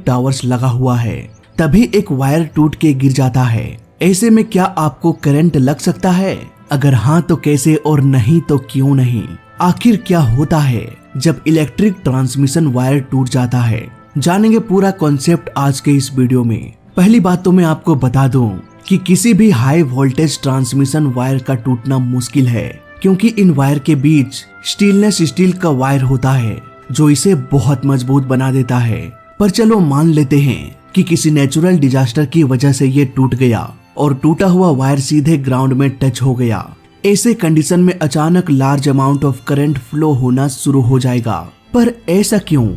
Towers लगा हुआ है, तभी एक वायर टूट के गिर जाता है। ऐसे में क्या आपको करंट लग सकता है? अगर हाँ तो कैसे, और नहीं तो क्यों नहीं? आखिर क्या होता है जब इलेक्ट्रिक ट्रांसमिशन वायर टूट जाता है? जानेंगे पूरा कॉन्सेप्ट आज के इस वीडियो में। पहली बात तो मैं आपको बता दूं कि किसी भी हाई वोल्टेज ट्रांसमिशन वायर का टूटना मुश्किल है, क्योंकि इन वायर के बीच स्टेनलेस स्टील का वायर होता है जो इसे बहुत मजबूत बना देता है। पर चलो मान लेते हैं कि किसी नेचुरल डिजास्टर की वजह से ये टूट गया और टूटा हुआ वायर सीधे ग्राउंड में टच हो गया। ऐसे कंडीशन में अचानक large amount of current flow होना शुरू हो जाएगा। पर ऐसा क्यों?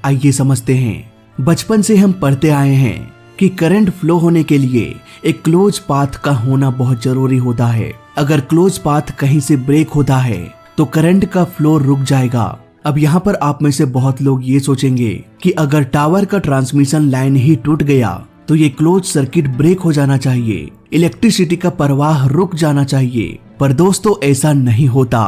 आइए समझते हैं। बचपन से हम पढ़ते आए हैं कि करंट फ्लो होने के लिए एक क्लोज पाथ का होना बहुत जरूरी होता है। अगर क्लोज पाथ कहीं से ब्रेक होता है तो करंट का फ्लो रुक जाएगा। अब यहाँ पर आप में से बहुत लोग ये सोचेंगे कि अगर टावर का ट्रांसमिशन लाइन ही टूट गया तो ये क्लोज सर्किट ब्रेक हो जाना चाहिए, इलेक्ट्रिसिटी का प्रवाह रुक जाना चाहिए। पर दोस्तों ऐसा नहीं होता,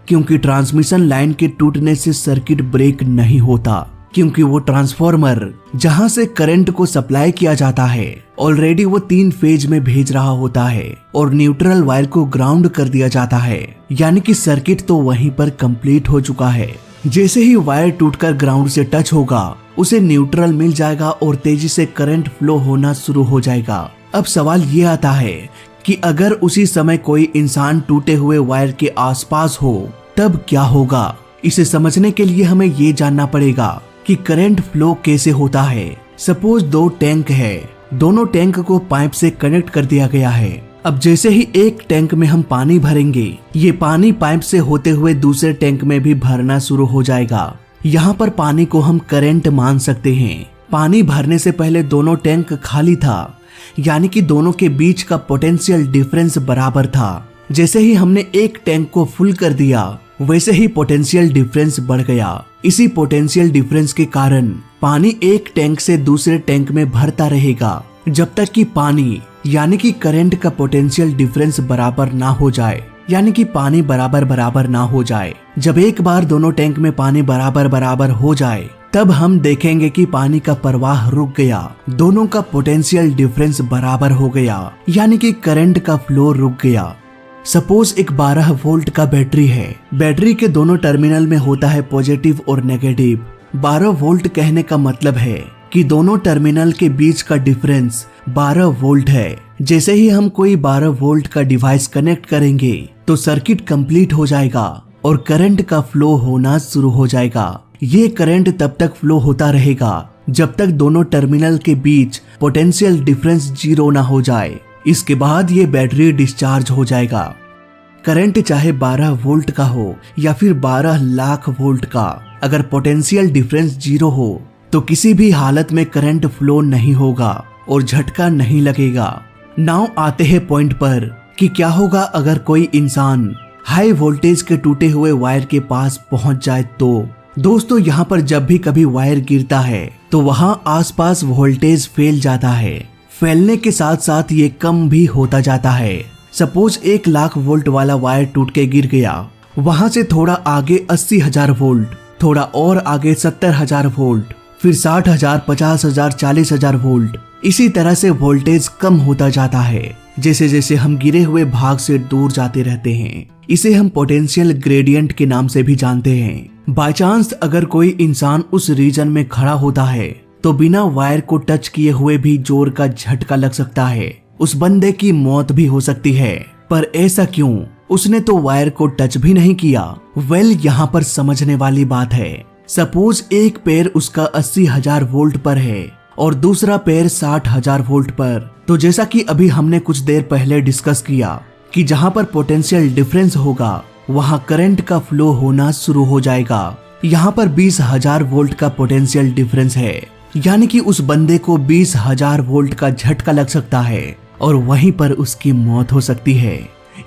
क्योंकि ट्रांसमिशन लाइन के टूटने से सर्किट ब्रेक नहीं होता, क्योंकि वो ट्रांसफॉर्मर जहां से करंट को सप्लाई किया जाता है ऑलरेडी वो 3 फेज में भेज रहा होता है और न्यूट्रल वायर को ग्राउंड कर दिया जाता है। यानी कि सर्किट तो वहीं पर कंप्लीट हो चुका है। जैसे ही वायर टूटकर ग्राउंड से टच होगा उसे न्यूट्रल मिल जाएगा और तेजी से करंट फ्लो होना शुरू हो जाएगा। अब सवाल ये आता है कि अगर उसी समय कोई इंसान टूटे हुए वायर के आसपास हो तब क्या होगा? इसे समझने के लिए हमें ये जानना पड़ेगा कि करंट फ्लो कैसे होता है। सपोज 2 टैंक है, दोनों टैंक को पाइप से कनेक्ट कर दिया गया है। अब जैसे ही एक टैंक में हम पानी भरेंगे, ये पानी पाइप से होते हुए दूसरे टैंक में भी भरना शुरू हो जाएगा। यहाँ पर पानी को हम करंट मान सकते हैं। पानी भरने से पहले दोनों टैंक खाली था, यानी कि दोनों के बीच का पोटेंशियल डिफरेंस बराबर था। जैसे ही हमने एक टैंक को फुल कर दिया वैसे ही पोटेंशियल डिफरेंस बढ़ गया। इसी पोटेंशियल डिफरेंस के कारण पानी एक टैंक से दूसरे टैंक में भरता रहेगा जब तक कि पानी यानी कि करंट का पोटेंशियल डिफरेंस बराबर ना हो जाए, यानी कि पानी बराबर ना हो जाए। जब एक बार दोनों टैंक में पानी बराबर हो जाए तब हम देखेंगे कि पानी का प्रवाह रुक गया, दोनों का पोटेंशियल डिफरेंस बराबर हो गया, यानी कि करंट का फ्लो रुक गया। सपोज एक 12 वोल्ट का बैटरी है। बैटरी के दोनों टर्मिनल में होता है पॉजिटिव और नेगेटिव। 12 वोल्ट कहने का मतलब है कि दोनों टर्मिनल के बीच का डिफरेंस 12 वोल्ट है। जैसे ही हम कोई 12 वोल्ट का डिवाइस कनेक्ट करेंगे तो सर्किट कंप्लीट हो जाएगा और करंट का फ्लो होना शुरू हो जाएगा। ये करंट तब तक फ्लो होता रहेगा जब तक दोनों टर्मिनल के बीच पोटेंशियल डिफरेंस 0 ना हो जाए। इसके बाद ये बैटरी डिस्चार्ज हो जाएगा। करंट चाहे 12 वोल्ट का हो या फिर 12 लाख वोल्ट का, अगर पोटेंशियल डिफरेंस 0 हो तो किसी भी हालत में करंट फ्लो नहीं होगा और झटका नहीं लगेगा। नाउ आते हैं पॉइंट पर कि क्या होगा अगर कोई इंसान हाई वोल्टेज के टूटे हुए वायर के पास पहुंच जाए तो। दोस्तों यहाँ पर जब भी कभी वायर गिरता है तो वहाँ आसपास वोल्टेज फैल जाता है। फैलने के साथ साथ ये कम भी होता जाता है। सपोज 1 लाख वोल्ट वाला वायर टूट के गिर गया, वहां से थोड़ा आगे 80,000 वोल्ट, थोड़ा और आगे 70,000 वोल्ट, फिर 60,000, 50,000, 40,000 वोल्ट। इसी तरह से वोल्टेज कम होता जाता है जैसे जैसे हम गिरे हुए भाग से दूर जाते रहते हैं। इसे हम पोटेंशियल ग्रेडियंट के नाम से भी जानते हैं। बाय चांस अगर कोई इंसान उस रीजन में खड़ा होता है तो बिना वायर को टच किए हुए भी जोर का झटका लग सकता है। उस बंदे की मौत भी हो सकती है। पर ऐसा क्यों? उसने तो वायर को टच भी नहीं किया। यहाँ पर समझने वाली बात है। सपोज एक पैर उसका 80,000 वोल्ट पर है और दूसरा पैर 60,000 वोल्ट पर। तो जैसा कि अभी हमने कुछ देर पहले डिस्कस किया कि जहाँ पर पोटेंशियल डिफरेंस होगा वहाँ करंट का फ्लो होना शुरू हो जाएगा। यहाँ पर 20,000 वोल्ट का पोटेंशियल डिफरेंस है, यानी कि उस बंदे को 20,000 वोल्ट का झटका लग सकता है और वहीं पर उसकी मौत हो सकती है।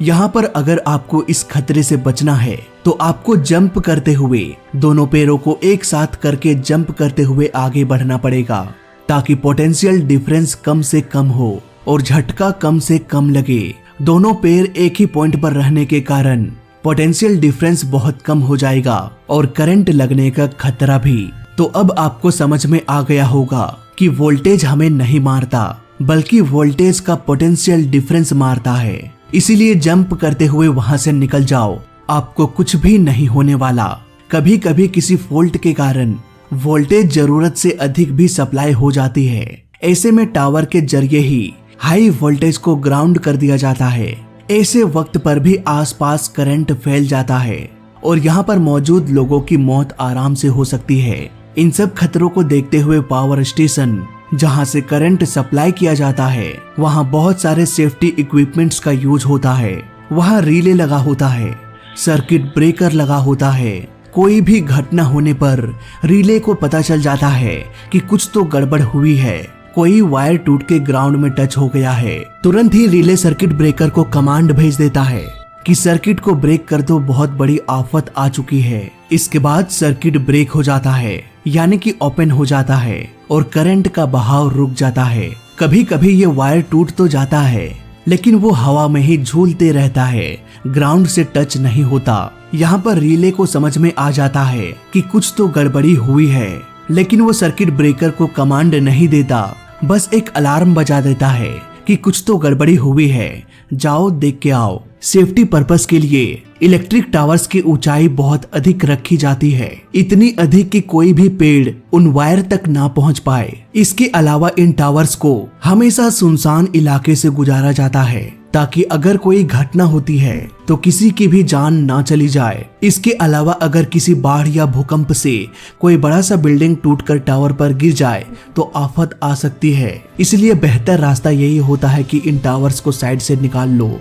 यहाँ पर अगर आपको इस खतरे से बचना है तो आपको जंप करते हुए दोनों पैरों को एक साथ करके जंप करते हुए आगे बढ़ना पड़ेगा, ताकि पोटेंशियल डिफरेंस कम से कम हो और झटका कम से कम लगे। दोनों पैर एक ही पॉइंट पर रहने के कारण पोटेंशियल डिफरेंस बहुत कम हो जाएगा और करंट लगने का खतरा भी। तो अब आपको समझ में आ गया होगा कि वोल्टेज हमें नहीं मारता, बल्कि वोल्टेज का पोटेंशियल डिफरेंस मारता है। इसीलिए जंप करते हुए वहां से निकल जाओ, आपको कुछ भी नहीं होने वाला। कभी कभी किसी फॉल्ट के कारण वोल्टेज जरूरत से अधिक भी सप्लाई हो जाती है। ऐसे में टावर के जरिए ही हाई वोल्टेज को ग्राउंड कर दिया जाता है। ऐसे वक्त पर भी आसपास करंट फैल जाता है और यहाँ पर मौजूद लोगों की मौत आराम से हो सकती है। इन सब खतरों को देखते हुए पावर स्टेशन जहाँ से करंट सप्लाई किया जाता है, वहाँ बहुत सारे सेफ्टी इक्विपमेंट्स का यूज होता है। वहाँ रिले लगा होता है, सर्किट ब्रेकर लगा होता है। कोई भी घटना होने पर रिले को पता चल जाता है कि कुछ तो गड़बड़ हुई है, कोई वायर टूट के ग्राउंड में टच हो गया है। तुरंत ही रिले सर्किट ब्रेकर को कमांड भेज देता है कि सर्किट को ब्रेक कर दो, बहुत बड़ी आफत आ चुकी है। इसके बाद सर्किट ब्रेक हो जाता है, यानी कि ओपन हो जाता है और करंट का बहाव रुक जाता है। कभी कभी ये वायर टूट तो जाता है, लेकिन वो हवा में ही झूलते रहता है, ग्राउंड से टच नहीं होता। यहाँ पर रिले को समझ में आ जाता है कि कुछ तो गड़बड़ी हुई है, लेकिन वो सर्किट ब्रेकर को कमांड नहीं देता, बस एक अलार्म बजा देता है कि कुछ तो गड़बड़ी हुई है, जाओ देख के आओ। सेफ्टी पर्पस के लिए इलेक्ट्रिक टावर्स की ऊंचाई बहुत अधिक रखी जाती है, इतनी अधिक कि कोई भी पेड़ उन वायर तक ना पहुंच पाए। इसके अलावा इन टावर्स को हमेशा सुनसान इलाके से गुजारा जाता है, ताकि अगर कोई घटना होती है तो किसी की भी जान ना चली जाए। इसके अलावा अगर किसी बाढ़ या भूकंप से कोई बड़ा सा बिल्डिंग टूटकर टावर पर गिर जाए तो आफत आ सकती है। इसलिए बेहतर रास्ता यही होता है कि इन टावर्स को साइड से निकाल लो।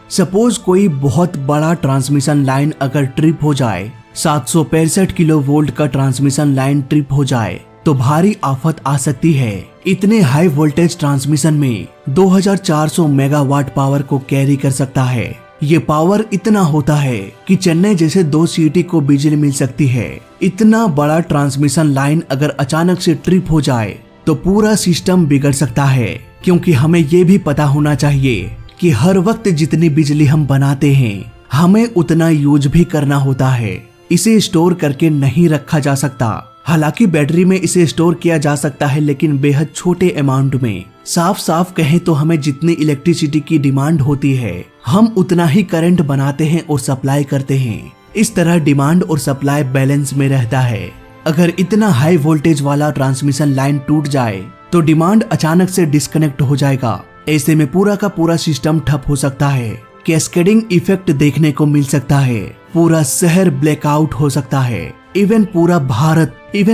सपोज कोई बहुत बड़ा ट्रांसमिशन लाइन अगर ट्रिप हो जाए, 765 किलो वोल्ट का ट्रांसमिशन लाइन ट्रिप हो जाए तो भारी आफत आ सकती है। इतने हाई वोल्टेज ट्रांसमिशन में 2400 मेगावाट पावर को कैरी कर सकता है। ये पावर इतना होता है कि चेन्नई जैसे 2 सिटी को बिजली मिल सकती है। इतना बड़ा ट्रांसमिशन लाइन अगर अचानक से ट्रिप हो जाए तो पूरा सिस्टम बिगड़ सकता है, क्योंकि हमें ये भी पता होना चाहिए कि हर वक्त जितनी बिजली हम बनाते हैं हमें उतना यूज भी करना होता है। इसे स्टोर करके नहीं रखा जा सकता। हालांकि बैटरी में इसे स्टोर किया जा सकता है, लेकिन बेहद छोटे अमाउंट में। साफ साफ कहें तो हमें जितनी इलेक्ट्रिसिटी की डिमांड होती है हम उतना ही करंट बनाते हैं और सप्लाई करते हैं। इस तरह डिमांड और सप्लाई बैलेंस में रहता है। अगर इतना हाई वोल्टेज वाला ट्रांसमिशन लाइन टूट जाए तो डिमांड अचानक से डिस्कनेक्ट हो जाएगा। ऐसे में पूरा का पूरा सिस्टम ठप हो सकता है, कैस्केडिंग इफेक्ट देखने को मिल सकता है, पूरा शहर ब्लैकआउट हो सकता है, इवन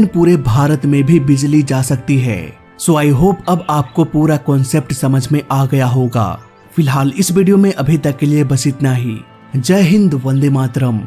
पूरे भारत में भी बिजली जा सकती है। सो आई होप अब आपको पूरा कॉन्सेप्ट समझ में आ गया होगा। फिलहाल इस वीडियो में अभी तक के लिए बस इतना ही। जय हिंद, वंदे मातरम।